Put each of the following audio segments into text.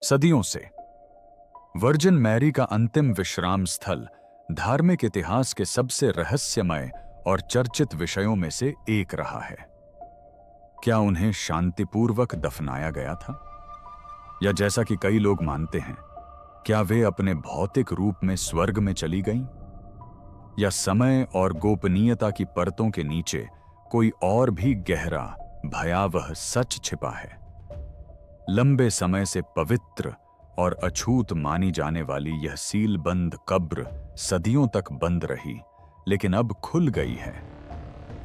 सदियों से virgin Mary का अंतिम विश्राम स्थल धार्मिक इतिहास के सबसे रहस्यमय और चर्चित विषयों में से एक रहा है। क्या उन्हें शांतिपूर्वक दफनाया गया था, या जैसा कि कई लोग मानते हैं, क्या वे अपने भौतिक रूप में स्वर्ग में चली गईं, या समय और गोपनीयता की परतों के नीचे कोई और भी गहरा भयावह सच छिपा है। लंबे समय से पवित्र और अछूत मानी जाने वाली यह सीलबंद कब्र सदियों तक बंद रही, लेकिन अब खुल गई है।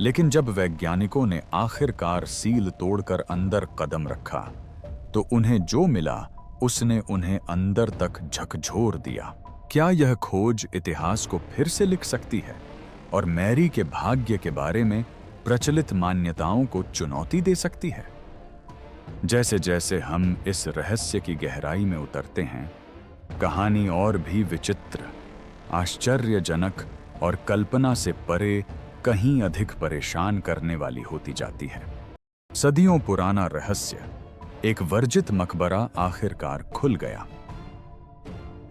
लेकिन जब वैज्ञानिकों ने आखिरकार सील तोड़कर अंदर कदम रखा, तो उन्हें जो मिला उसने उन्हें अंदर तक झकझोर दिया। क्या यह खोज इतिहास को फिर से लिख सकती है और मैरी के भाग्य के बारे में प्रचलित मान्यताओं को चुनौती दे सकती है? जैसे जैसे हम इस रहस्य की गहराई में उतरते हैं, कहानी और भी विचित्र, आश्चर्यजनक और कल्पना से परे कहीं अधिक परेशान करने वाली होती जाती है। सदियों पुराना रहस्य, एक वर्जित मकबरा आखिरकार खुल गया।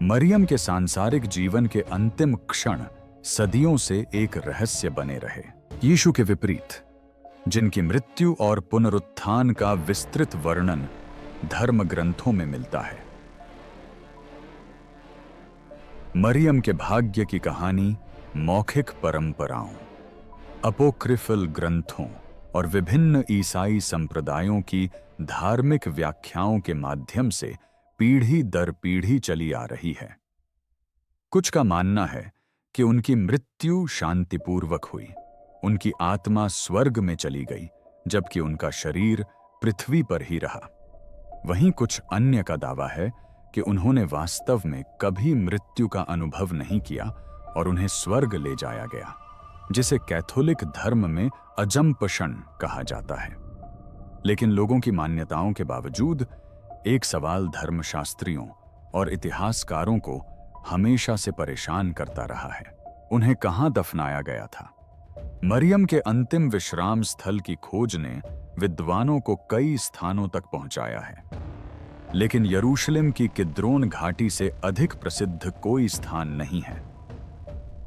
मरियम के सांसारिक जीवन के अंतिम क्षण सदियों से एक रहस्य बने रहे। यीशु के विपरीत, जिनकी मृत्यु और पुनरुत्थान का विस्तृत वर्णन धर्म ग्रंथों में मिलता है, मरियम के भाग्य की कहानी मौखिक परंपराओं, अपोक्रिफल ग्रंथों और विभिन्न ईसाई संप्रदायों की धार्मिक व्याख्याओं के माध्यम से पीढ़ी दर पीढ़ी चली आ रही है। कुछ का मानना है कि उनकी मृत्यु शांतिपूर्वक हुई, उनकी आत्मा स्वर्ग में चली गई, जबकि उनका शरीर पृथ्वी पर ही रहा। वहीं कुछ अन्य का दावा है कि उन्होंने वास्तव में कभी मृत्यु का अनुभव नहीं किया और उन्हें स्वर्ग ले जाया गया, जिसे कैथोलिक धर्म में अजंपशन कहा जाता है। लेकिन लोगों की मान्यताओं के बावजूद एक सवाल धर्मशास्त्रियों और इतिहासकारों को हमेशा से परेशान करता रहा है। उन्हें कहां दफनाया गया था? मरियम के अंतिम विश्राम स्थल की खोज ने विद्वानों को कई स्थानों तक पहुंचाया है, लेकिन यरूशलेम की किद्रोन घाटी से अधिक प्रसिद्ध कोई स्थान नहीं है।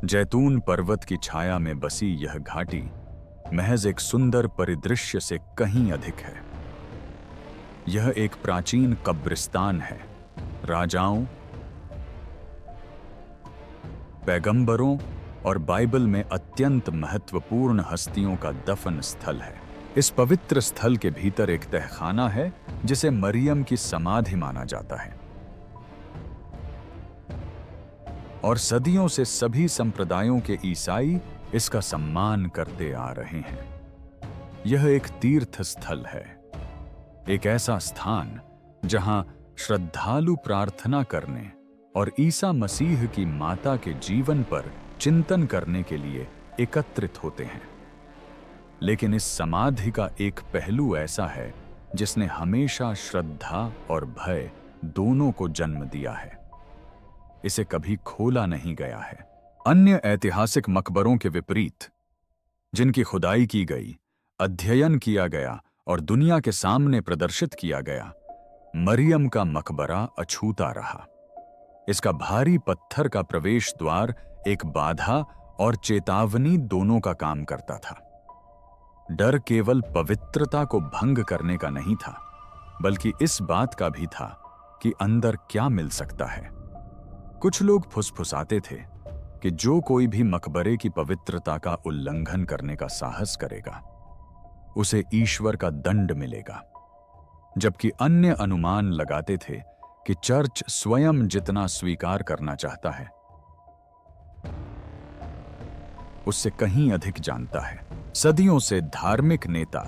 जैतून पर्वत की छाया में बसी यह घाटी महज एक सुंदर परिदृश्य से कहीं अधिक है। यह एक प्राचीन कब्रिस्तान है, राजाओं, पैगंबरों और बाइबल में अत्यंत महत्वपूर्ण हस्तियों का दफन स्थल है। इस पवित्र स्थल के भीतर एक तहखाना है जिसे मरियम की समाधि माना जाता है, और सदियों से सभी संप्रदायों के ईसाई इसका सम्मान करते आ रहे हैं। यह एक तीर्थ स्थल है, एक ऐसा स्थान जहां श्रद्धालु प्रार्थना करने और ईसा मसीह की माता के जीवन पर चिंतन करने के लिए एकत्रित होते हैं। लेकिन इस समाधि का एक पहलू ऐसा है जिसने हमेशा श्रद्धा और भय दोनों को जन्म दिया है। इसे कभी खोला नहीं गया है। अन्य ऐतिहासिक मकबरों के विपरीत, जिनकी खुदाई की गई, अध्ययन किया गया और दुनिया के सामने प्रदर्शित किया गया, मरियम का मकबरा अछूता रहा। इसका भारी पत्थर का प्रवेश द्वार एक बाधा और चेतावनी दोनों का काम करता था। डर केवल पवित्रता को भंग करने का नहीं था, बल्कि इस बात का भी था कि अंदर क्या मिल सकता है। कुछ लोग फुसफुसाते थे कि जो कोई भी मकबरे की पवित्रता का उल्लंघन करने का साहस करेगा, उसे ईश्वर का दंड मिलेगा, जबकि अन्य अनुमान लगाते थे कि चर्च स्वयं जितना स्वीकार करना चाहता है, उससे कहीं अधिक जानता है। सदियों से धार्मिक नेता,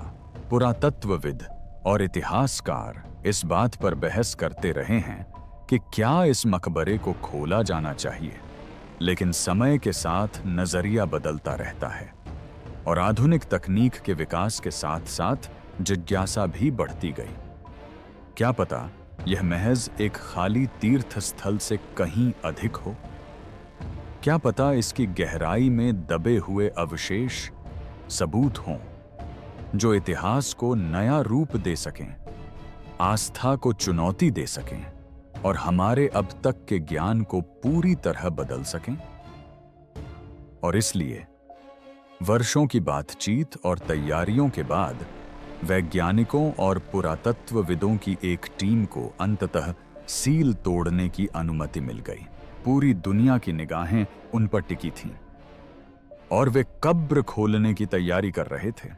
पुरातत्वविद और इतिहासकार इस बात पर बहस करते रहे हैं कि क्या इस मकबरे को खोला जाना चाहिए, लेकिन समय के साथ नजरिया बदलता रहता है और आधुनिक तकनीक के विकास के साथ साथ जिज्ञासा भी बढ़ती गई। क्या पता यह महज एक खाली तीर्थ स्थल से कहीं अधिक हो? क्या पता इसकी गहराई में दबे हुए अवशेष, सबूत हों जो इतिहास को नया रूप दे सकें, आस्था को चुनौती दे सकें और हमारे अब तक के ज्ञान को पूरी तरह बदल सकें। और इसलिए वर्षों की बातचीत और तैयारियों के बाद वैज्ञानिकों और पुरातत्वविदों की एक टीम को अंततः सील तोड़ने की अनुमति मिल गई। पूरी दुनिया की निगाहें उन पर टिकी थीं और वे कब्र खोलने की तैयारी कर रहे थे।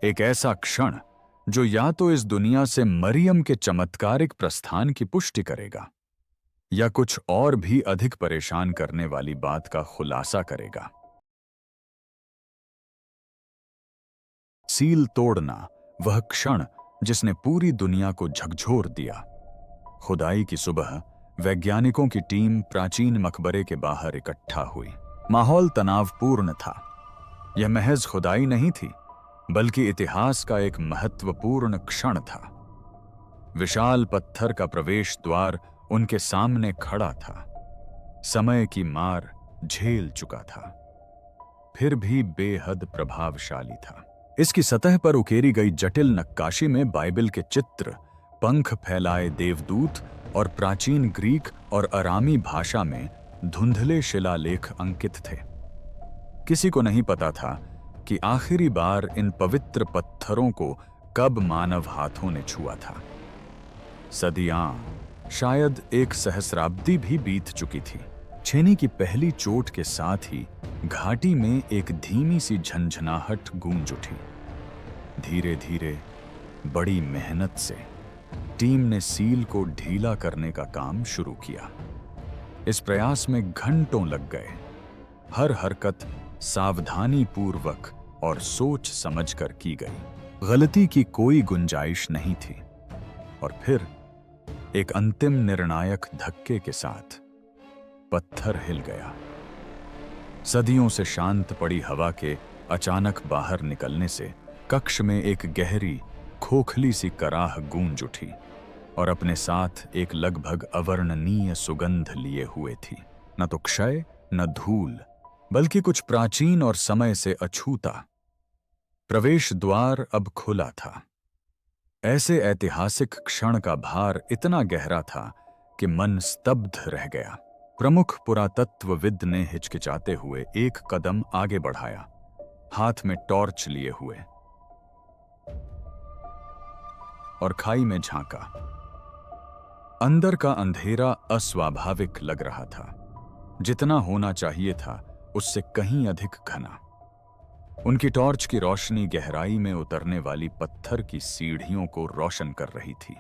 एक ऐसा क्षण जो या तो इस दुनिया से मरियम के चमत्कारिक प्रस्थान की पुष्टि करेगा या कुछ और भी अधिक परेशान करने वाली बात का खुलासा करेगा। सील तोड़ना, वह क्षण जिसने पूरी दुनिया को झकझोर दिया। खुदाई की सुबह वैज्ञानिकों की टीम प्राचीन मकबरे के बाहर इकट्ठा हुई। माहौल तनावपूर्ण था। यह महज खुदाई नहीं थी, बल्कि इतिहास का एक महत्वपूर्ण क्षण था। विशाल पत्थर का प्रवेश द्वार उनके सामने खड़ा था। समय की मार झेल चुका था, फिर भी बेहद प्रभावशाली था। इसकी सतह पर उकेरी गई जटिल नक्काशी में बाइबल के चित्र, पंख फैलाए देवदूत और प्राचीन ग्रीक और अरामी भाषा में धुंधले शिलालेख अंकित थे। किसी को नहीं पता था कि आखिरी बार इन पवित्र पत्थरों को कब मानव हाथों ने छुआ था। सदियां, शायद एक सहस्राब्दी भी बीत चुकी थी। छेनी की पहली चोट के साथ ही घाटी में एक धीमी सी झंझनाहट गूंज उठी। धीरे धीरे, बड़ी मेहनत से टीम ने सील को ढीला करने का काम शुरू किया। इस प्रयास में घंटों लग गए। हर हरकत सावधानी पूर्वक और सोच समझकर की गई। गलती की कोई गुंजाइश नहीं थी। और फिर एक अंतिम निर्णायक धक्के के साथ पत्थर हिल गया। सदियों से शांत पड़ी हवा के अचानक बाहर निकलने से कक्ष में एक गहरी, खोखली सी कराह गूंज उठी और अपने साथ एक लगभग अवर्णनीय सुगंध लिए हुए थी। न तो क्षय, न धूल, बल्कि कुछ प्राचीन और समय से अछूता। प्रवेश द्वार अब खुला था। ऐसे ऐतिहासिक क्षण का भार इतना गहरा था कि मन स्तब्ध रह गया। प्रमुख पुरातत्वविद ने हिचकिचाते हुए एक कदम आगे बढ़ाया, हाथ में टॉर्च लिए हुए, और खाई में झांका। अंदर का अंधेरा अस्वाभाविक लग रहा था। जितना होना चाहिए था उससे कहीं अधिक घना। उनकी टॉर्च की रोशनी गहराई में उतरने वाली पत्थर की सीढ़ियों को रोशन कर रही थी।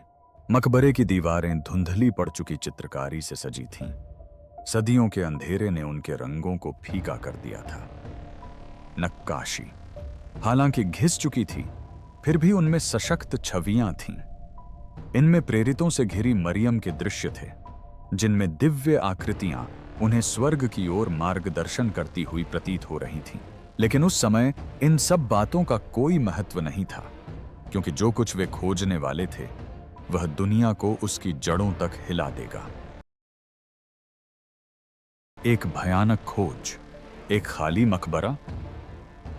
मकबरे की दीवारें धुंधली पड़ चुकी चित्रकारी से सजी थीं। सदियों के अंधेरे ने उनके रंगों को फीका कर दिया था। नक्काशी, हालांकि घिस चुकी थी, फिर भी उनमें सशक्त छवियां थीं। इनमें प्रेरितों से घिरी मरियम के दृश्य थे, जिनमें दिव्य आकृतियां उन्हें स्वर्ग की ओर मार्गदर्शन करती हुई प्रतीत हो रही थीं। लेकिन उस समय इन सब बातों का कोई महत्व नहीं था, क्योंकि जो कुछ वे खोजने वाले थे वह दुनिया को उसकी जड़ों तक हिला देगा। एक भयानक खोज, एक खाली मकबरा।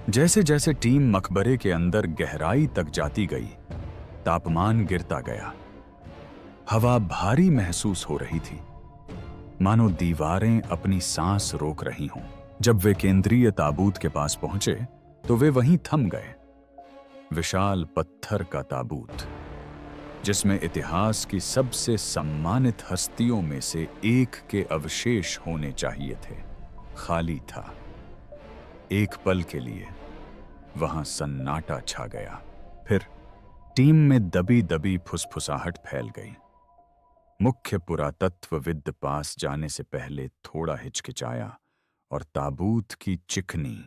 जैसे जैसे टीम मकबरे के अंदर गहराई तक जाती गई, तापमान गिरता गया। हवा भारी महसूस हो रही थी, मानो दीवारें अपनी सांस रोक रही हों। जब वे केंद्रीय ताबूत के पास पहुंचे तो वे वहीं थम गए। विशाल पत्थर का ताबूत, जिसमें इतिहास की सबसे सम्मानित हस्तियों में से एक के अवशेष होने चाहिए थे, खाली था। एक पल के लिए वहां सन्नाटा छा गया। फिर टीम में दबी दबी फुसफुसाहट फैल गई। मुख्य पुरातत्वविद पास जाने से पहले थोड़ा हिचकिचाया और ताबूत की चिकनी,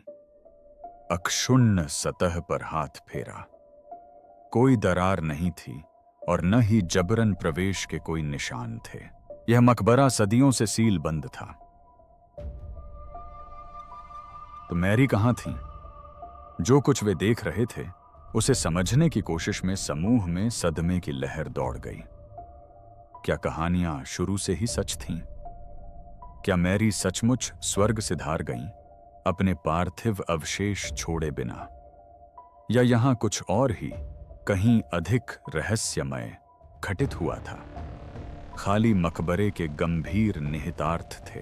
अक्षुण्ण सतह पर हाथ फेरा। कोई दरार नहीं थी और न ही जबरन प्रवेश के कोई निशान थे। यह मकबरा सदियों से सील बंद था। तो मैरी कहां थी? जो कुछ वे देख रहे थे उसे समझने की कोशिश में समूह में सदमे की लहर दौड़ गई। क्या कहानियां शुरू से ही सच थीं? क्या मैरी सचमुच स्वर्ग सिधार गईं, अपने पार्थिव अवशेष छोड़े बिना? या यहां कुछ और ही, कहीं अधिक रहस्यमय घटित हुआ था? खाली मकबरे के गंभीर निहितार्थ थे।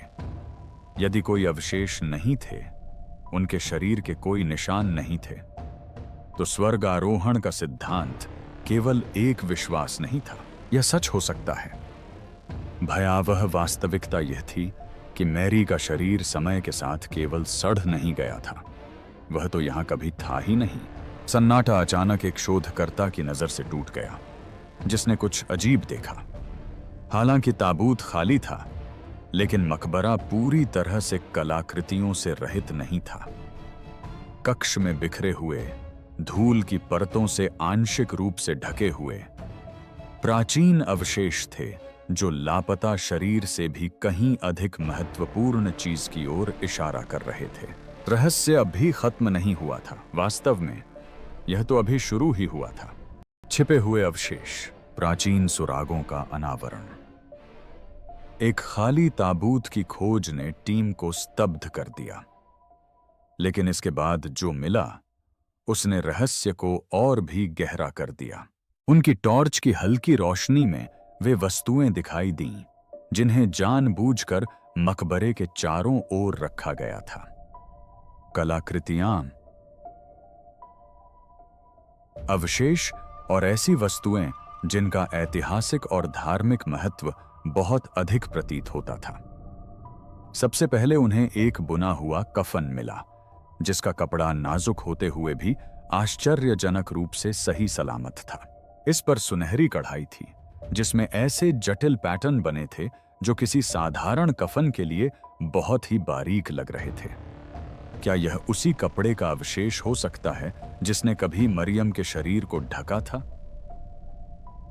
यदि कोई अवशेष नहीं थे, उनके शरीर के कोई निशान नहीं थे, तो स्वर्ग आरोहण का सिद्धांत केवल एक विश्वास नहीं था, यह सच हो सकता है। भयावह वास्तविकता यह थी कि मैरी का शरीर समय के साथ केवल सड़ नहीं गया था, वह तो यहां कभी था ही नहीं। सन्नाटा अचानक एक शोधकर्ता की नजर से टूट गया, जिसने कुछ अजीब देखा। हालांकि ताबूत खाली था, लेकिन मकबरा पूरी तरह से कलाकृतियों से रहित नहीं था। कक्ष में बिखरे हुए, धूल की परतों से आंशिक रूप से ढके हुए प्राचीन अवशेष थे, जो लापता शरीर से भी कहीं अधिक महत्वपूर्ण चीज की ओर इशारा कर रहे थे। रहस्य अभी खत्म नहीं हुआ था। वास्तव में यह तो अभी शुरू ही हुआ था। छिपे हुए अवशेष, प्राचीन सुरागों का अनावरण। एक खाली ताबूत की खोज ने टीम को स्तब्ध कर दिया, लेकिन इसके बाद जो मिला उसने रहस्य को और भी गहरा कर दिया। उनकी टॉर्च की हल्की रोशनी में वे वस्तुएं दिखाई दीं, जिन्हें जानबूझकर मकबरे के चारों ओर रखा गया था। कलाकृतियां, अवशेष और ऐसी वस्तुएं जिनका ऐतिहासिक और धार्मिक महत्व बहुत अधिक प्रतीत होता था। सबसे पहले उन्हें एक बुना हुआ कफन मिला, जिसका कपड़ा नाजुक होते हुए भी आश्चर्यजनक रूप से सही सलामत था। इस पर सुनहरी कढ़ाई थी, जिसमें ऐसे जटिल पैटर्न बने थे जो किसी साधारण कफन के लिए बहुत ही बारीक लग रहे थे। क्या यह उसी कपड़े का अवशेष हो सकता है जिसने कभी मरियम के शरीर को ढका था?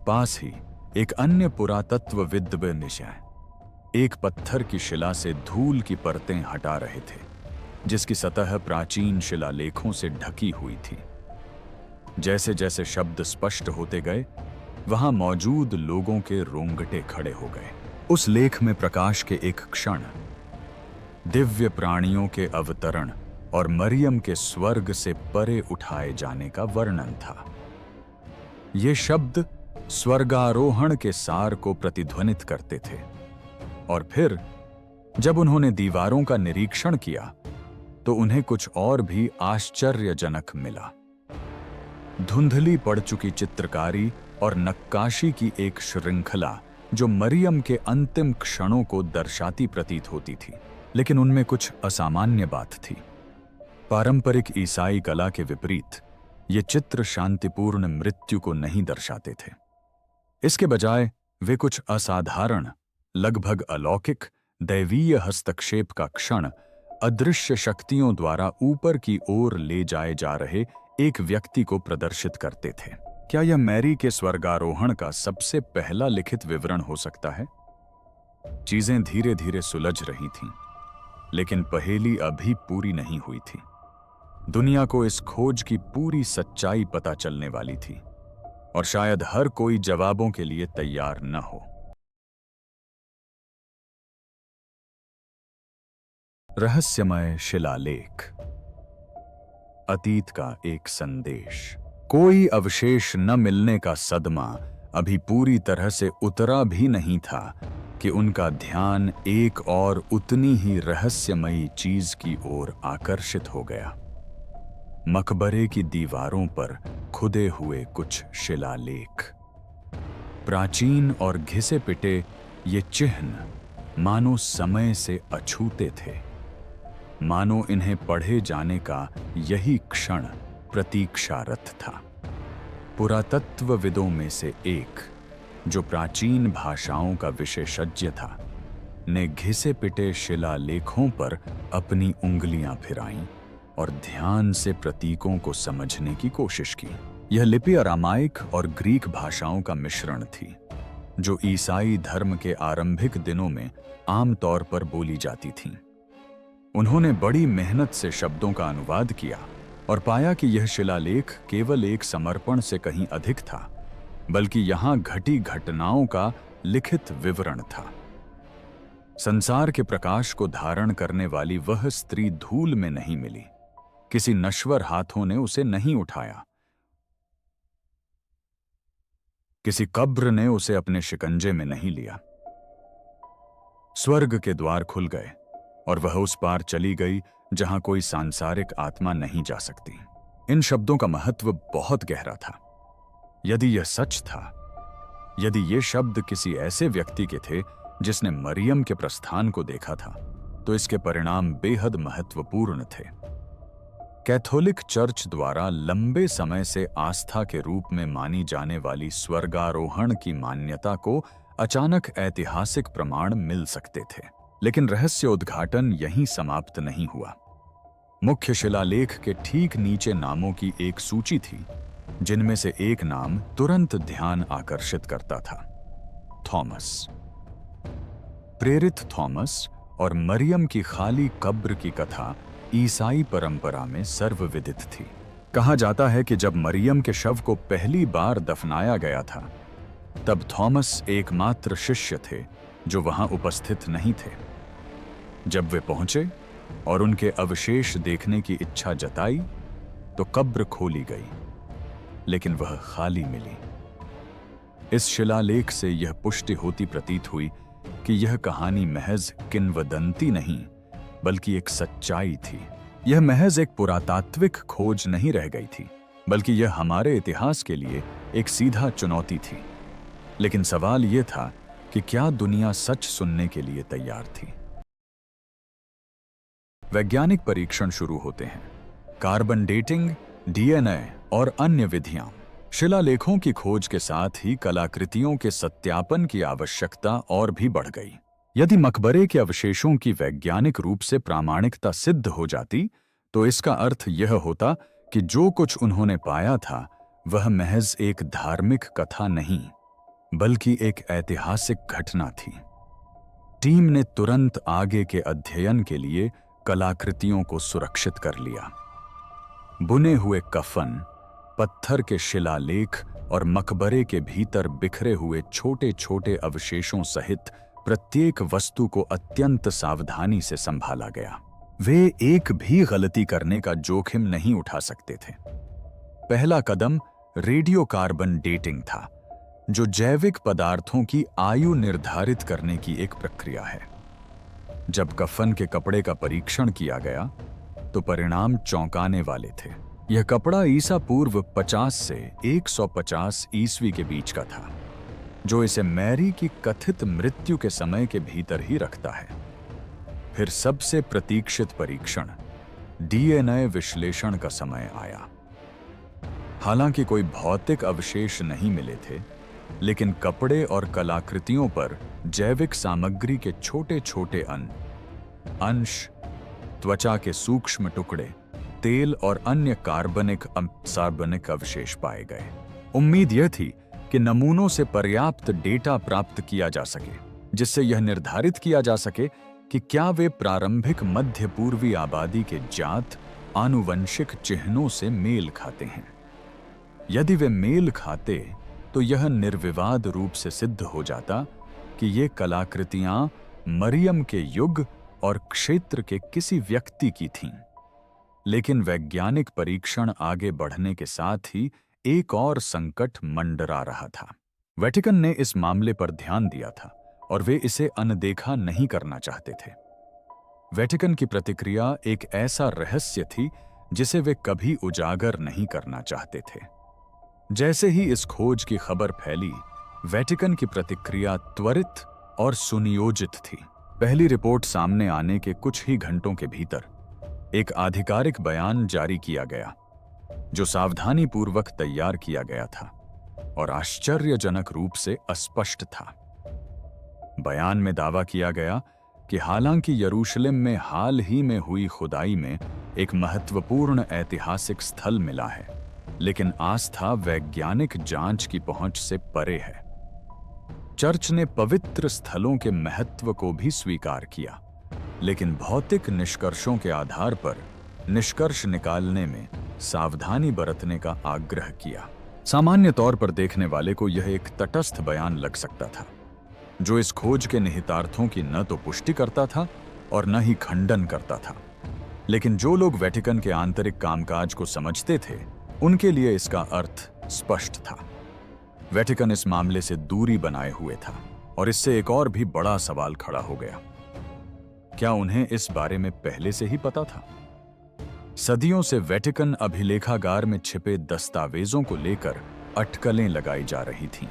पास ही एक अन्य पुरातत्वविद निशान एक पत्थर की शिला से धूल की परतें हटा रहे थे, जिसकी सतह प्राचीन शिलालेखों से ढकी हुई थी। जैसे जैसे शब्द स्पष्ट होते गए, वहां मौजूद लोगों के रोंगटे खड़े हो गए। उस लेख में प्रकाश के एक क्षण, दिव्य प्राणियों के अवतरण और मरियम के स्वर्ग से परे उठाए जाने का वर्णन था। ये शब्द स्वर्गारोहण के सार को प्रतिध्वनित करते थे। और फिर जब उन्होंने दीवारों का निरीक्षण किया, तो उन्हें कुछ और भी आश्चर्यजनक मिला। धुंधली पड़ चुकी चित्रकारी और नक्काशी की एक श्रृंखला जो मरियम के अंतिम क्षणों को दर्शाती प्रतीत होती थी, लेकिन उनमें कुछ असामान्य बात थी। पारंपरिक ईसाई कला के विपरीत ये चित्र शांतिपूर्ण मृत्यु को नहीं दर्शाते थे। इसके बजाय वे कुछ असाधारण, लगभग अलौकिक, दैवीय हस्तक्षेप का क्षण अदृश्य शक्तियों द्वारा ऊपर की ओर ले जाए जा रहे एक व्यक्ति को प्रदर्शित करते थे। क्या यह मैरी के स्वर्गारोहण का सबसे पहला लिखित विवरण हो सकता है? चीजें धीरे धीरे सुलझ रही थीं, लेकिन पहेली अभी पूरी नहीं हुई थी। दुनिया को इस खोज की पूरी सच्चाई पता चलने वाली थी, और शायद हर कोई जवाबों के लिए तैयार न हो। रहस्यमय शिलालेख, अतीत का एक संदेश। कोई अवशेष न मिलने का सदमा अभी पूरी तरह से उतरा भी नहीं था कि उनका ध्यान एक और उतनी ही रहस्यमयी चीज की ओर आकर्षित हो गया। मकबरे की दीवारों पर खुदे हुए कुछ शिलालेख, प्राचीन और घिसे पिटे ये चिन्ह मानो समय से अछूते थे, मानो इन्हें पढ़े जाने का यही क्षण प्रतीक्षारत था। पुरातत्वविदों में से एक, जो प्राचीन भाषाओं का विशेषज्ञ था, ने घिसे पिटे शिलालेखों पर अपनी उंगलियां फिराईं और ध्यान से प्रतीकों को समझने की कोशिश की। यह लिपि अरामाइक और ग्रीक भाषाओं का मिश्रण थी, जो ईसाई धर्म के आरंभिक दिनों में आमतौर पर बोली जाती थीं। उन्होंने बड़ी मेहनत से शब्दों का अनुवाद किया और पाया कि यह शिलालेख केवल एक समर्पण से कहीं अधिक था, बल्कि यहां घटी घटनाओं का लिखित विवरण था। संसार के प्रकाश को धारण करने वाली वह स्त्री धूल में नहीं मिली, किसी नश्वर हाथों ने उसे नहीं उठाया, किसी कब्र ने उसे अपने शिकंजे में नहीं लिया। स्वर्ग के द्वार खुल गए और वह उस पार चली गई जहां कोई सांसारिक आत्मा नहीं जा सकती। इन शब्दों का महत्व बहुत गहरा था। यदि यह सच था, यदि ये शब्द किसी ऐसे व्यक्ति के थे जिसने मरियम के प्रस्थान को देखा था, तो इसके परिणाम बेहद महत्वपूर्ण थे। कैथोलिक चर्च द्वारा लंबे समय से आस्था के रूप में मानी जाने वाली स्वर्गारोहण की मान्यता को अचानक ऐतिहासिक प्रमाण मिल सकते थे, लेकिन रहस्य उद्घाटन यहीं समाप्त नहीं हुआ। मुख्य शिलालेख के ठीक नीचे नामों की एक सूची थी, जिनमें से एक नाम तुरंत ध्यान आकर्षित करता था, थॉमस। प्रेरित थॉमस और मरियम की खाली कब्र की कथा ईसाई परंपरा में सर्वविदित थी। कहा जाता है कि जब मरियम के शव को पहली बार दफनाया गया था, तब थॉमस एकमात्र शिष्य थे जो वहां उपस्थित नहीं थे। जब वे पहुंचे और उनके अवशेष देखने की इच्छा जताई, तो कब्र खोली गई, लेकिन वह खाली मिली। इस शिलालेख से यह पुष्टि होती प्रतीत हुई कि यह कहानी महज किंवदंती नहीं, बल्कि एक सच्चाई थी। यह महज एक पुरातात्विक खोज नहीं रह गई थी, बल्कि यह हमारे इतिहास के लिए एक सीधा चुनौती थी। लेकिन सवाल यह था कि क्या दुनिया सच सुनने के लिए तैयार थी? वैज्ञानिक परीक्षण शुरू होते हैं। कार्बन डेटिंग, डीएनए और अन्य विधियां। शिलालेखों की खोज के साथ ही कलाकृतियों के सत्यापन की आवश्यकता और भी बढ़ गई। यदि मकबरे के अवशेषों की वैज्ञानिक रूप से प्रामाणिकता सिद्ध हो जाती, तो इसका अर्थ यह होता कि जो कुछ उन्होंने पाया था वह महज एक धार्मिक कथा नहीं, बल्कि एक ऐतिहासिक घटना थी। टीम ने तुरंत आगे के अध्ययन के लिए कलाकृतियों को सुरक्षित कर लिया। बुने हुए कफन, पत्थर के शिलालेख और मकबरे के भीतर बिखरे हुए छोटे छोटे अवशेषों सहित प्रत्येक वस्तु को अत्यंत सावधानी से संभाला गया। वे एक भी गलती करने का जोखिम नहीं उठा सकते थे। पहला कदम रेडियोकार्बन डेटिंग था, जो जैविक पदार्थों की आयु निर्धारित करने की एक प्रक्रिया है। जब कफन के कपड़े का परीक्षण किया गया, तो परिणाम चौंकाने वाले थे। यह कपड़ा ईसा पूर्व 50 से 150 ईस्वी के बीच का था, जो इसे मैरी की कथित मृत्यु के समय के भीतर ही रखता है। फिर सबसे प्रतीक्षित परीक्षण, डीएनए विश्लेषण का समय आया। हालांकि कोई भौतिक अवशेष नहीं मिले थे, लेकिन कपड़े और कलाकृतियों पर जैविक सामग्री के छोटे छोटे अंश, त्वचा के सूक्ष्म टुकड़े, तेल और अन्य कार्बनिक अवशेष पाए गए। उम्मीद यह थी कि नमूनों से पर्याप्त डेटा प्राप्त किया जा सके, जिससे यह निर्धारित किया जा सके कि क्या वे प्रारंभिक मध्य पूर्वी आबादी के जात आनुवंशिक चिन्हों से मेल खाते हैं। यदि वे मेल खाते, तो यह निर्विवाद रूप से सिद्ध हो जाता कि ये कलाकृतियां मरियम के युग और क्षेत्र के किसी व्यक्ति की थीं। लेकिन वैज्ञानिक परीक्षण आगे बढ़ने के साथ ही एक और संकट मंडरा रहा था। वेटिकन ने इस मामले पर ध्यान दिया था और वे इसे अनदेखा नहीं करना चाहते थे। वेटिकन की प्रतिक्रिया एक ऐसा रहस्य थी जिसे वे कभी उजागर नहीं करना चाहते थे। जैसे ही इस खोज की खबर फैली, वेटिकन की प्रतिक्रिया त्वरित और सुनियोजित थी। पहली रिपोर्ट सामने आने के कुछ ही घंटों के भीतर एक आधिकारिक बयान जारी किया गया, जो सावधानीपूर्वक तैयार किया गया था और आश्चर्यजनक रूप से अस्पष्ट था। बयान में दावा किया गया कि हालांकि यरूशलेम में हाल ही में हुई खुदाई में एक महत्वपूर्ण ऐतिहासिक स्थल मिला है, लेकिन आस्था वैज्ञानिक जांच की पहुंच से परे है। चर्च ने पवित्र स्थलों के महत्व को भी स्वीकार किया, लेकिन भौतिक निष्कर्षों के आधार पर निष्कर्ष निकालने में सावधानी बरतने का आग्रह किया। सामान्य तौर पर देखने वाले को यह एक तटस्थ बयान लग सकता था, जो इस खोज के निहितार्थों की न तो पुष्टि करता था और न ही खंडन करता था। लेकिन जो लोग वेटिकन के आंतरिक कामकाज को समझते थे, उनके लिए इसका अर्थ स्पष्ट था। वेटिकन इस मामले से दूरी बनाए हुए था और इससे एक और भी बड़ा सवाल खड़ा हो गया, क्या उन्हें इस बारे में पहले से ही पता था? सदियों से वेटिकन अभिलेखागार में छिपे दस्तावेजों को लेकर अटकलें लगाई जा रही थीं।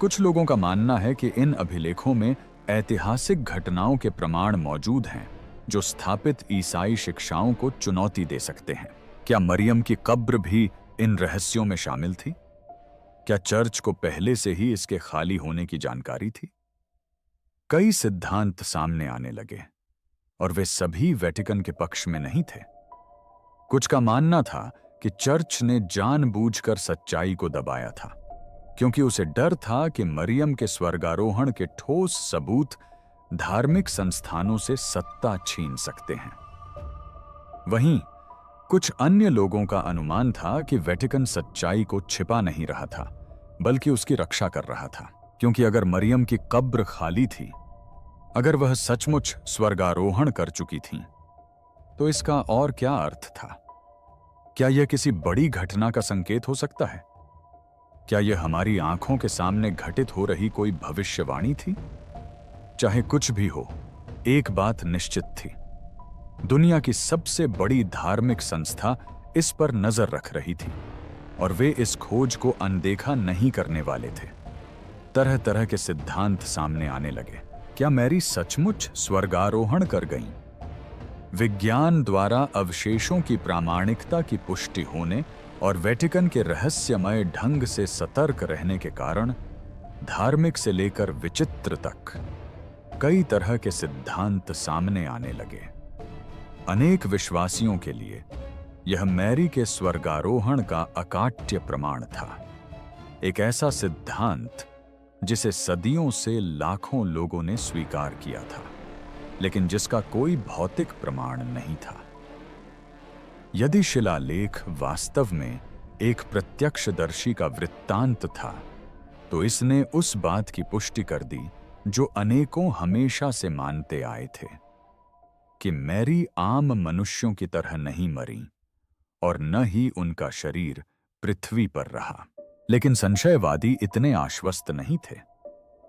कुछ लोगों का मानना है कि इन अभिलेखों में ऐतिहासिक घटनाओं के प्रमाण मौजूद हैं जो स्थापित ईसाई शिक्षाओं को चुनौती दे सकते हैं। क्या मरियम की कब्र भी इन रहस्यों में शामिल थी? क्या चर्च को पहले से ही इसके खाली होने की जानकारी थी? कई सिद्धांत सामने आने लगे और वे सभी वेटिकन के पक्ष में नहीं थे। कुछ का मानना था कि चर्च ने जानबूझकर सच्चाई को दबाया था, क्योंकि उसे डर था कि मरियम के स्वर्गारोहण के ठोस सबूत धार्मिक संस्थानों से सत्ता छीन सकते हैं। वहीं कुछ अन्य लोगों का अनुमान था कि वेटिकन सच्चाई को छिपा नहीं रहा था, बल्कि उसकी रक्षा कर रहा था, क्योंकि अगर मरियम की कब्र खाली थी, अगर वह सचमुच स्वर्गारोहण कर चुकी थीं, तो इसका और क्या अर्थ था? क्या यह किसी बड़ी घटना का संकेत हो सकता है? क्या यह हमारी आंखों के सामने घटित हो रही कोई भविष्यवाणी थी? चाहे कुछ भी हो, एक बात निश्चित थी, दुनिया की सबसे बड़ी धार्मिक संस्था इस पर नजर रख रही थी और वे इस खोज को अनदेखा नहीं करने वाले थे। तरह तरह के सिद्धांत सामने आने लगे। क्या मैरी सचमुच स्वर्गारोहण कर गईं? विज्ञान द्वारा अवशेषों की प्रामाणिकता की पुष्टि होने और वेटिकन के रहस्यमय ढंग से सतर्क रहने के कारण धार्मिक से लेकर विचित्र तक कई तरह के सिद्धांत सामने आने लगे। अनेक विश्वासियों के लिए यह मैरी के स्वर्गारोहण का अकाट्य प्रमाण था, एक ऐसा सिद्धांत जिसे सदियों से लाखों लोगों ने स्वीकार किया था, लेकिन जिसका कोई भौतिक प्रमाण नहीं था। यदि शिलालेख वास्तव में एक प्रत्यक्षदर्शी का वृत्तांत था, तो इसने उस बात की पुष्टि कर दी जो अनेकों हमेशा से मानते आए थे कि मैरी आम मनुष्यों की तरह नहीं मरी और न ही उनका शरीर पृथ्वी पर रहा। लेकिन संशयवादी इतने आश्वस्त नहीं थे।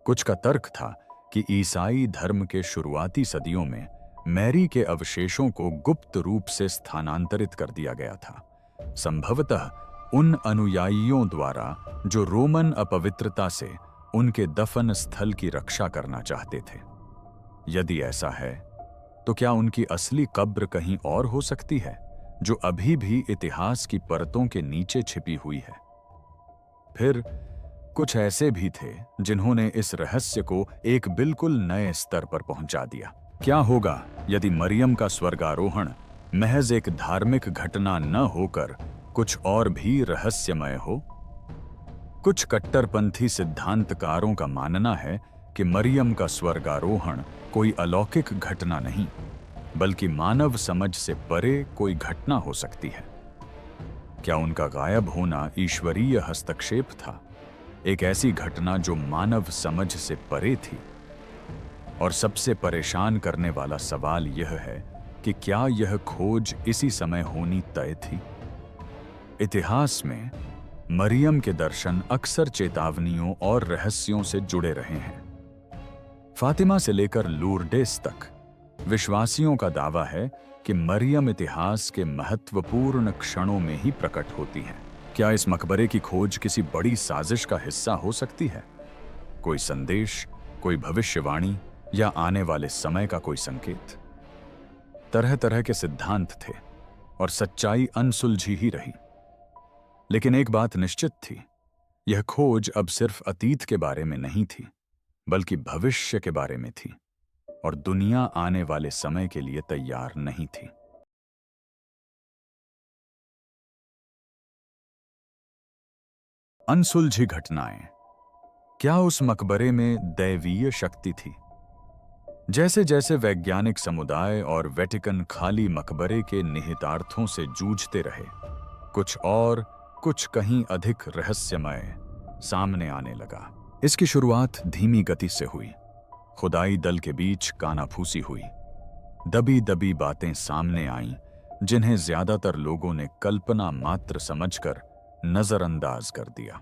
कुछ का तर्क था कि ईसाई धर्म के शुरुआती सदियों में मैरी के अवशेषों को गुप्त रूप से स्थानांतरित कर दिया गया था, संभवतः उन अनुयायियों द्वारा जो रोमन अपवित्रता से उनके दफन स्थल की रक्षा करना चाहते थे। यदि ऐसा है, तो क्या उनकी असली कब्र कहीं और हो सकती है, जो अभी भी इतिहास की परतों के नीचे छिपी हुई है? फिर कुछ ऐसे भी थे जिन्होंने इस रहस्य को एक बिल्कुल नए स्तर पर पहुंचा दिया। क्या होगा यदि मरियम का स्वर्गारोहण महज एक धार्मिक घटना न होकर कुछ और भी रहस्यमय हो? कुछ कट्टरपंथी सिद्धांतकारों का मानना है कि मरियम का स्वर्गारोहण कोई अलौकिक घटना नहीं, बल्कि मानव समझ से परे कोई घटना हो सकती है। क्या उनका गायब होना ईश्वरीय हस्तक्षेप था, एक ऐसी घटना जो मानव समझ से परे थी? और सबसे परेशान करने वाला सवाल यह है कि क्या यह खोज इसी समय होनी तय थी? इतिहास में मरियम के दर्शन अक्सर चेतावनियों और रहस्यों से जुड़े रहे हैं। फातिमा से लेकर लूर्डेस तक विश्वासियों का दावा है कि मरियम इतिहास के महत्वपूर्ण क्षणों में ही प्रकट होती हैं। क्या इस मकबरे की खोज किसी बड़ी साजिश का हिस्सा हो सकती है? कोई संदेश, कोई भविष्यवाणी या आने वाले समय का कोई संकेत? तरह तरह के सिद्धांत थे और सच्चाई अनसुलझी ही रही। लेकिन एक बात निश्चित थी, यह खोज अब सिर्फ अतीत के बारे में नहीं थी, बल्कि भविष्य के बारे में थी, और दुनिया आने वाले समय के लिए तैयार नहीं थी। अनसुलझी घटनाएं। क्या उस मकबरे में दैवीय शक्ति थी? जैसे जैसे वैज्ञानिक समुदाय और वेटिकन खाली मकबरे के निहितार्थों से जूझते रहे, कुछ और, कुछ कहीं अधिक रहस्यमय सामने आने लगा। इसकी शुरुआत धीमी गति से हुई। खुदाई दल के बीच कानाफूसी हुई। दबी दबी बातें सामने आईं, जिन्हें ज्यादातर लोगों ने कल्पना मात्र समझकर नजरअंदाज कर दिया।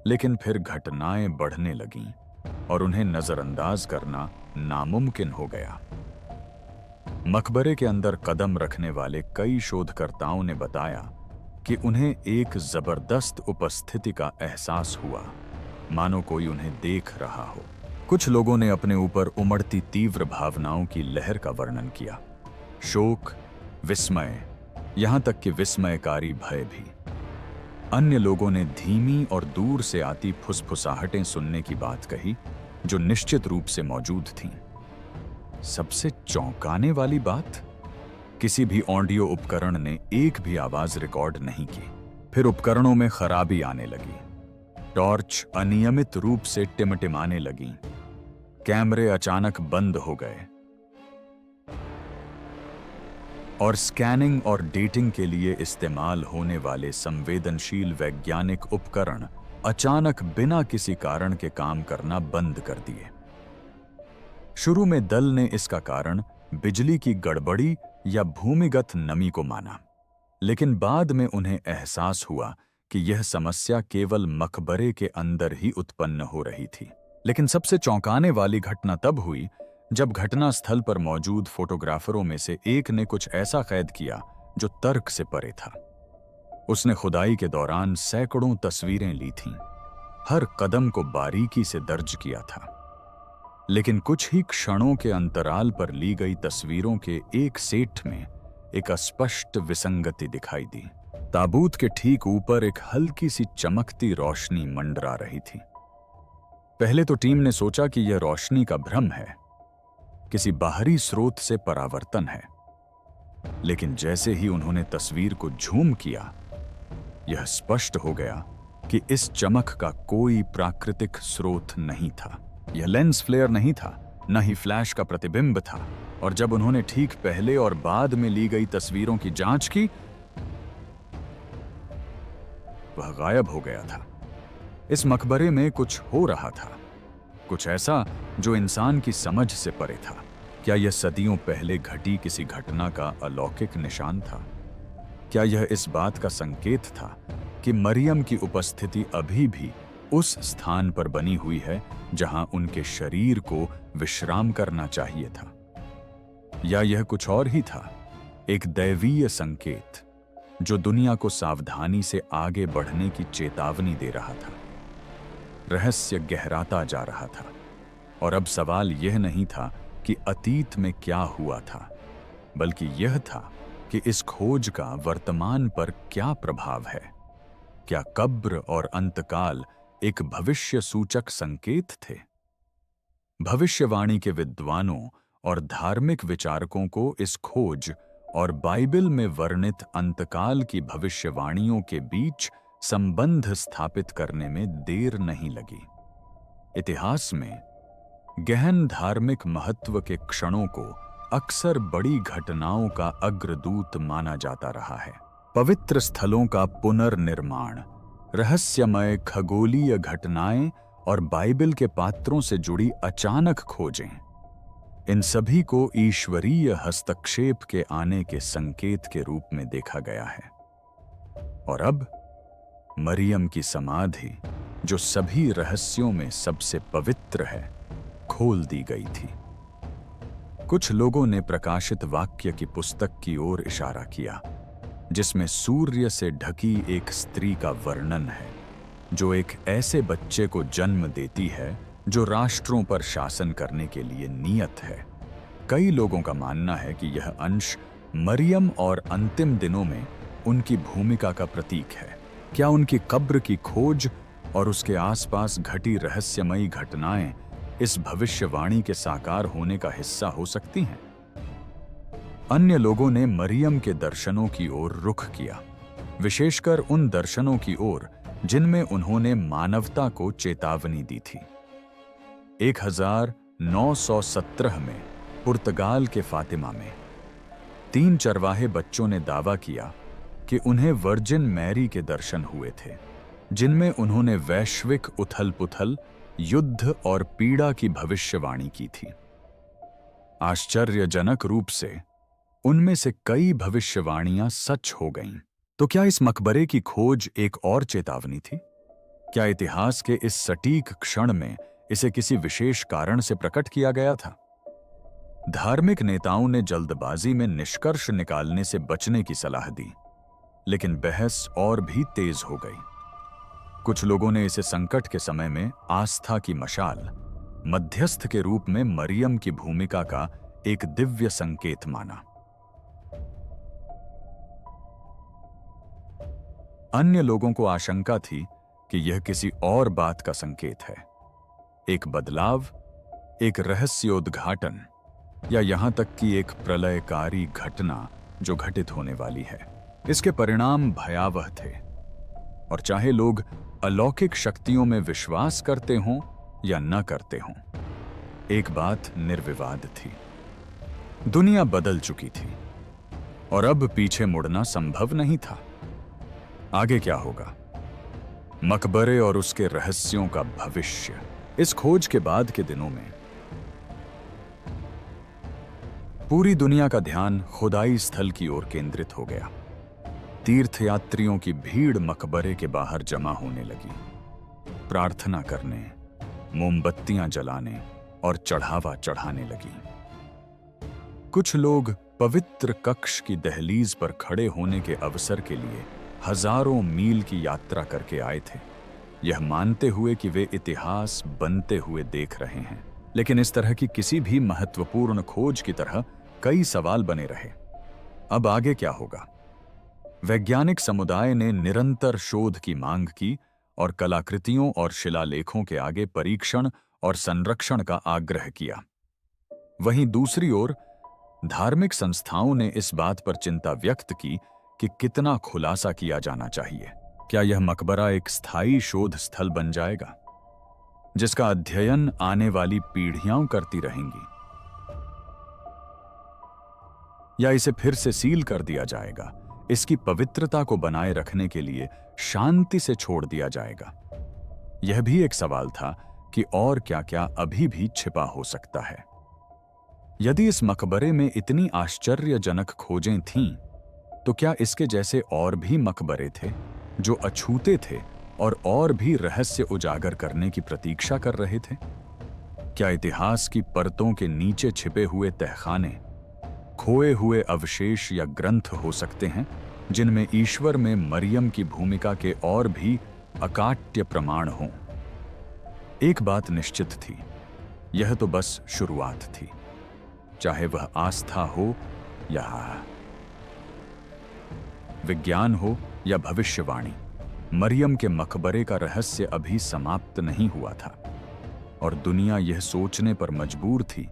लेकिन फिर घटनाएं बढ़ने लगीं और उन्हें नजरअंदाज करना नामुमकिन हो गया। मकबरे के अंदर कदम रखने वाले कई शोधकर्ताओं ने बताया कि उन्हें एक जबरदस्त उपस्थिति का एहसास हुआ, मानो कोई उन्हें देख रहा हो। कुछ लोगों ने अपने ऊपर उमड़ती तीव्र भावनाओं की लहर का वर्णन किया, शोक, विस्मय, यहां तक कि विस्मयकारी भय भी। अन्य लोगों ने धीमी और दूर से आती फुसफुसाहटें सुनने की बात कही, जो निश्चित रूप से मौजूद थीं। सबसे चौंकाने वाली बात, किसी भी ऑडियो उपकरण ने एक भी आवाज रिकॉर्ड नहीं की। फिर उपकरणों में खराबी आने लगी, टॉर्च अनियमित रूप से टिमटिमाने लगी, कैमरे अचानक बंद हो गए और स्कैनिंग और डेटिंग के लिए इस्तेमाल होने वाले संवेदनशील वैज्ञानिक उपकरण अचानक बिना किसी कारण के काम करना बंद कर दिए। शुरू में दल ने इसका कारण बिजली की गड़बड़ी या भूमिगत नमी को माना, लेकिन बाद में उन्हें एहसास हुआ कि यह समस्या केवल मकबरे के अंदर ही उत्पन्न हो रही थी। लेकिन सबसे चौंकाने वाली घटना तब हुई जब घटनास्थल पर मौजूद फोटोग्राफरों में से एक ने कुछ ऐसा कैद किया जो तर्क से परे था। उसने खुदाई के दौरान सैकड़ों तस्वीरें ली थीं, हर कदम को बारीकी से दर्ज किया था। लेकिन कुछ ही क्षणों के अंतराल पर ली गई तस्वीरों के एक सेट में एक अस्पष्ट विसंगति दिखाई दी। ताबूत के ठीक ऊपर एक हल्की सी चमकती रोशनी मंडरा रही थी। पहले तो टीम ने सोचा कि यह रोशनी का भ्रम है, किसी बाहरी स्रोत से परावर्तन है। लेकिन जैसे ही उन्होंने तस्वीर को झूम किया, यह स्पष्ट हो गया कि इस चमक का कोई प्राकृतिक स्रोत नहीं था। यह लेंस फ्लेयर नहीं था, न ही फ्लैश का प्रतिबिंब था। और जब उन्होंने ठीक पहले और बाद में ली गई तस्वीरों की जांच की, वह गायब हो गया था। इस मकबरे में कुछ हो रहा था, कुछ ऐसा जो इंसान की समझ से परे था। क्या यह सदियों पहले घटी किसी घटना का अलौकिक निशान था? क्या यह इस बात का संकेत था कि मरियम की उपस्थिति अभी भी उस स्थान पर बनी हुई है जहां उनके शरीर को विश्राम करना चाहिए था? या यह कुछ और ही था, एक दैवीय संकेत जो दुनिया को सावधानी से आगे बढ़ने की चेतावनी दे रहा था? रहस्य गहराता जा रहा था, और अब सवाल यह नहीं था कि अतीत में क्या हुआ था, बल्कि यह था कि इस खोज का वर्तमान पर क्या प्रभाव है। क्या कब्र और अंतकाल एक भविष्य सूचक संकेत थे? भविष्यवाणी के विद्वानों और धार्मिक विचारकों को इस खोज और बाइबल में वर्णित अंतकाल की भविष्यवाणियों के बीच संबंध स्थापित करने में देर नहीं लगी। इतिहास में गहन धार्मिक महत्व के क्षणों को अक्सर बड़ी घटनाओं का अग्रदूत माना जाता रहा है। पवित्र स्थलों का पुनर्निर्माण, रहस्यमय खगोलीय घटनाएं और बाइबल के पात्रों से जुड़ी अचानक खोजें, इन सभी को ईश्वरीय हस्तक्षेप के आने के संकेत के रूप में देखा गया है। और अब मरियम की समाधि, जो सभी रहस्यों में सबसे पवित्र है, खोल दी गई थी। कुछ लोगों ने प्रकाशित वाक्य की पुस्तक की ओर इशारा किया, जिसमें सूर्य से ढकी एक स्त्री का वर्णन है जो एक ऐसे बच्चे को जन्म देती है जो राष्ट्रों पर शासन करने के लिए नियत है। कई लोगों का मानना है कि यह अंश मरियम और अंतिम दिनों में उनकी भूमिका का प्रतीक है। क्या उनकी कब्र की खोज और उसके आसपास घटी रहस्यमयी घटनाएं इस भविष्यवाणी के साकार होने का हिस्सा हो सकती हैं? अन्य लोगों ने मरियम के दर्शनों की ओर रुख किया, विशेषकर उन दर्शनों की ओर जिनमें उन्होंने मानवता को चेतावनी दी थी। 1917 में पुर्तगाल के फातिमा में 3 चरवाहे बच्चों ने दावा किया कि उन्हें वर्जिन मैरी के दर्शन हुए थे, जिनमें उन्होंने वैश्विक उथल-पुथल, युद्ध और पीड़ा की भविष्यवाणी की थी। आश्चर्यजनक रूप से उनमें से कई भविष्यवाणियां सच हो गईं। तो क्या इस मकबरे की खोज एक और चेतावनी थी? क्या इतिहास के इस सटीक क्षण में इसे किसी विशेष कारण से प्रकट किया गया था? धार्मिक नेताओं ने जल्दबाजी में निष्कर्ष निकालने से बचने की सलाह दी, लेकिन बहस और भी तेज हो गई। कुछ लोगों ने इसे संकट के समय में आस्था की मशाल, मध्यस्थ के रूप में मरियम की भूमिका का एक दिव्य संकेत माना। अन्य लोगों को आशंका थी कि यह किसी और बात का संकेत है, एक बदलाव, एक रहस्योद्घाटन, या यहां तक कि एक प्रलयकारी घटना जो घटित होने वाली है। इसके परिणाम भयावह थे, और चाहे लोग अलौकिक शक्तियों में विश्वास करते हों या न करते हों, एक बात निर्विवाद थी, दुनिया बदल चुकी थी और अब पीछे मुड़ना संभव नहीं था। आगे क्या होगा? मकबरे और उसके रहस्यों का भविष्य। इस खोज के बाद के दिनों में पूरी दुनिया का ध्यान खुदाई स्थल की ओर केंद्रित हो गया। तीर्थयात्रियों की भीड़ मकबरे के बाहर जमा होने लगी, प्रार्थना करने, मोमबत्तियां जलाने और चढ़ावा चढ़ाने लगी। कुछ लोग पवित्र कक्ष की दहलीज पर खड़े होने के अवसर के लिए हजारों मील की यात्रा करके आए थे, यह मानते हुए कि वे इतिहास बनते हुए देख रहे हैं। लेकिन इस तरह की किसी भी महत्वपूर्ण खोज की तरह कई सवाल बने रहे। अब आगे क्या होगा? वैज्ञानिक समुदाय ने निरंतर शोध की मांग की और कलाकृतियों और शिलालेखों के आगे परीक्षण और संरक्षण का आग्रह किया। वहीं दूसरी ओर धार्मिक संस्थाओं ने इस बात पर चिंता व्यक्त की कि कितना खुलासा किया जाना चाहिए। क्या यह मकबरा एक स्थायी शोध स्थल बन जाएगा, जिसका अध्ययन आने वाली पीढ़ियां करती रहेंगी, या इसे फिर से सील कर दिया जाएगा, इसकी पवित्रता को बनाए रखने के लिए शांति से छोड़ दिया जाएगा? यह भी एक सवाल था कि और क्या-क्या अभी भी छिपा हो सकता है। यदि इस मकबरे में इतनी आश्चर्यजनक खोजें थीं, तो क्या इसके जैसे और भी मकबरे थे जो अछूते थे और भी रहस्य उजागर करने की प्रतीक्षा कर रहे थे? क्या इतिहास की परतों के नीचे छिपे हुए तहखाने, खोए हुए अवशेष या ग्रंथ हो सकते हैं जिनमें ईश्वर में मरियम की भूमिका के और भी अकाट्य प्रमाण हों? एक बात निश्चित थी, यह तो बस शुरुआत थी, चाहे वह आस्था हो या विज्ञान हो या भविष्यवाणी। मरियम के मकबरे का रहस्य अभी समाप्त नहीं हुआ था, और दुनिया यह सोचने पर मजबूर थी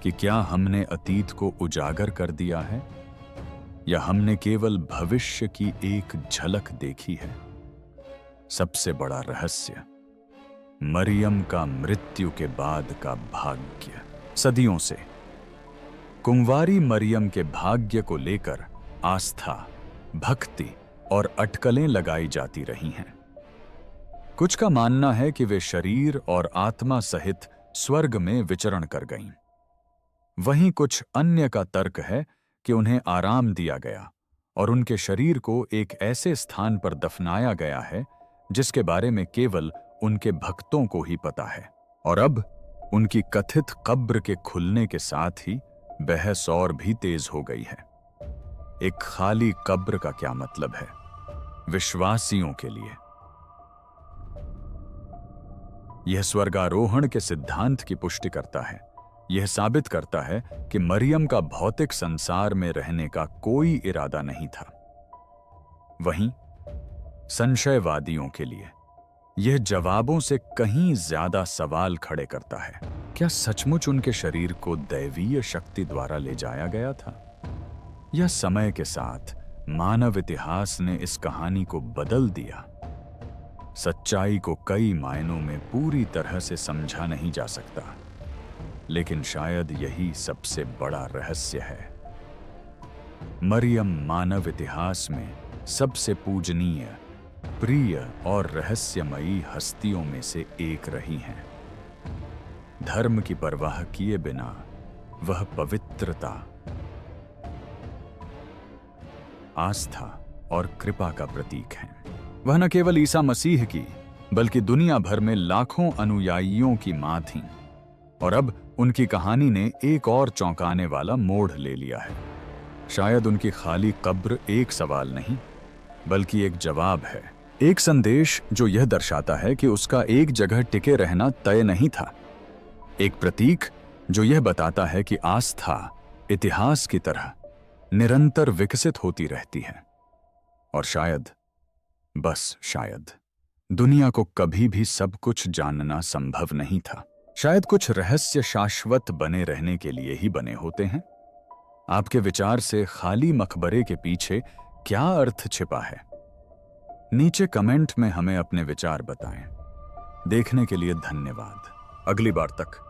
कि क्या हमने अतीत को उजागर कर दिया है या हमने केवल भविष्य की एक झलक देखी है। सबसे बड़ा रहस्य, मरियम का मृत्यु के बाद का भाग्य। सदियों से कुंवारी मरियम के भाग्य को लेकर आस्था, भक्ति और अटकलें लगाई जाती रही हैं। कुछ का मानना है कि वे शरीर और आत्मा सहित स्वर्ग में विचरण कर गईं। वहीं कुछ अन्य का तर्क है कि उन्हें आराम दिया गया और उनके शरीर को एक ऐसे स्थान पर दफनाया गया है जिसके बारे में केवल उनके भक्तों को ही पता है। और अब उनकी कथित कब्र के खुलने के साथ ही बहस और भी तेज हो गई है। एक खाली कब्र का क्या मतलब है विश्वासियों के लिए? यह स्वर्गारोहण के सिद्धांत की पुष्टि करता है। यह साबित करता है कि मरियम का भौतिक संसार में रहने का कोई इरादा नहीं था। वहीं संशयवादियों के लिए यह जवाबों से कहीं ज्यादा सवाल खड़े करता है। क्या सचमुच उनके शरीर को दैवीय शक्ति द्वारा ले जाया गया था, या समय के साथ मानव इतिहास ने इस कहानी को बदल दिया? सच्चाई को कई मायनों में पूरी तरह से समझा नहीं जा सकता, लेकिन शायद यही सबसे बड़ा रहस्य है। मरियम मानव इतिहास में सबसे पूजनीय, प्रिय और रहस्यमयी हस्तियों में से एक रही हैं। धर्म की परवाह किए बिना वह पवित्रता, आस्था और कृपा का प्रतीक हैं। वह न केवल ईसा मसीह की बल्कि दुनिया भर में लाखों अनुयायियों की मां थीं। और अब उनकी कहानी ने एक और चौंकाने वाला मोड़ ले लिया है। शायद उनकी खाली कब्र एक सवाल नहीं, बल्कि एक जवाब है, एक संदेश जो यह दर्शाता है कि उसका एक जगह टिके रहना तय नहीं था, एक प्रतीक जो यह बताता है कि आस्था इतिहास की तरह निरंतर विकसित होती रहती है। और शायद, बस शायद, दुनिया को कभी भी सब कुछ जानना संभव नहीं था। शायद कुछ रहस्य शाश्वत बने रहने के लिए ही बने होते हैं। आपके विचार से खाली मकबरे के पीछे क्या अर्थ छिपा है? नीचे कमेंट में हमें अपने विचार बताएं। देखने के लिए धन्यवाद। अगली बार तक